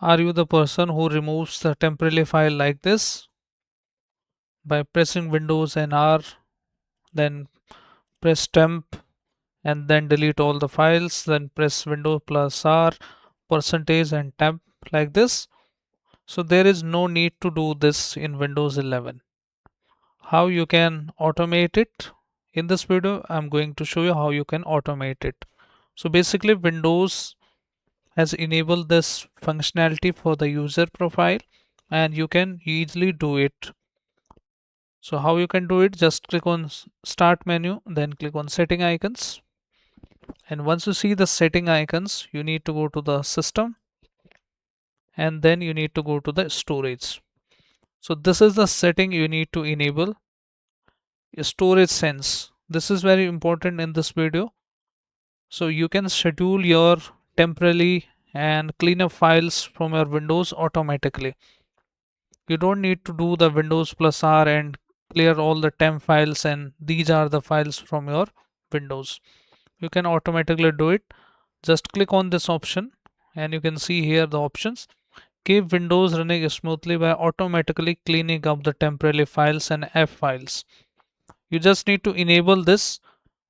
Are you the person who removes the temporary file like this by pressing Windows and R, then press temp and then delete all the files, then press Windows plus R, percentage and temp like this? So there is no need to do this in Windows 11. How you can automate it? In this video, I'm going to show you how you can automate it. So basically Windows has enabled this functionality for the user profile and you can easily do it. So how you can do it, just click on start menu, then click on setting icons, and once you see the setting icons you need to go to the system and then you need to go to the storage. So this is the setting you need to enable, storage sense. This is very important in this video. So you can schedule your temporary and clean up files from your Windows automatically. You don't need to do the Windows plus R and clear all the temp files and these are the files from your Windows. You can automatically do it. Just click on this option and you can see here the options. Keep Windows running smoothly by automatically cleaning up the temporary files and app files. You just need to enable this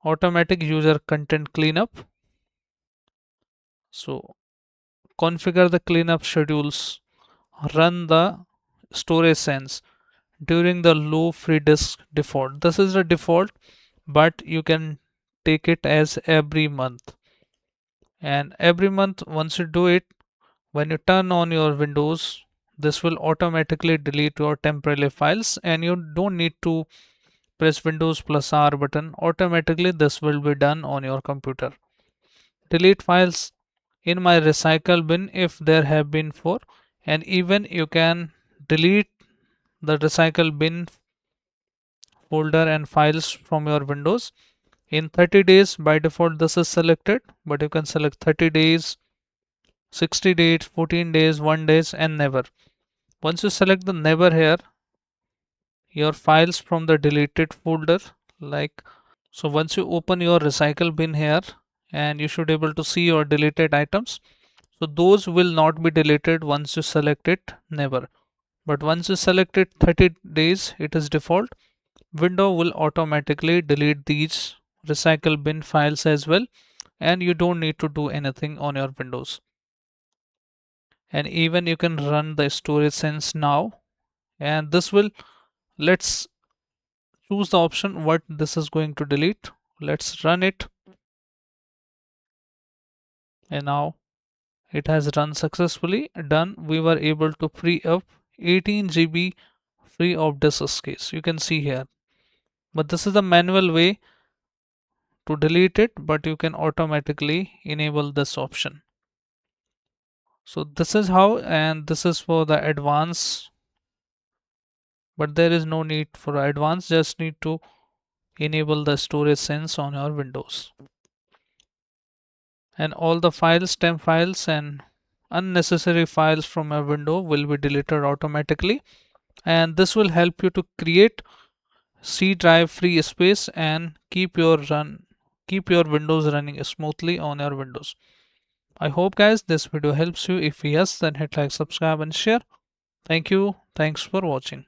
automatic user content cleanup. So configure the cleanup schedules, run the storage sense during the low free disk default. This is the default, but you can take it as every month. And every month, once you do it, when you turn on your Windows, this will automatically delete your temporary files and you don't need to press Windows plus R button. Automatically, this will be done on your computer. Delete files in my recycle bin if there have been 4, and even you can delete the recycle bin folder and files from your Windows in 30 days. By default this is selected, but you can select 30 days, 60 days, 14 days, 1 days and never. Once you select the never here, your files from the deleted folder, like, so once you open your recycle bin here and you should able to see your deleted items, so those will not be deleted once you select it never, but once you select it 30 days, it is default. Windows will automatically delete these recycle bin files as well, and you don't need to do anything on your Windows. And even you can run the storage sense now, and this will, let's choose the option what this is going to delete. Let's run it, and now it has run successfully. Done. We were able to free up 18 GB free of disk space, you can see here. But this is the manual way to delete it, but you can automatically enable this option. So this is how, and this is for the advanced, but there is no need for advanced, just need to enable the storage sense on your Windows. And all the files, temp files and unnecessary files from your window will be deleted automatically, and this will help you to create C drive free space and keep your Windows running smoothly on your Windows. I hope guys this video helps you. If yes, then hit like, subscribe and share. Thank you. Thanks for watching.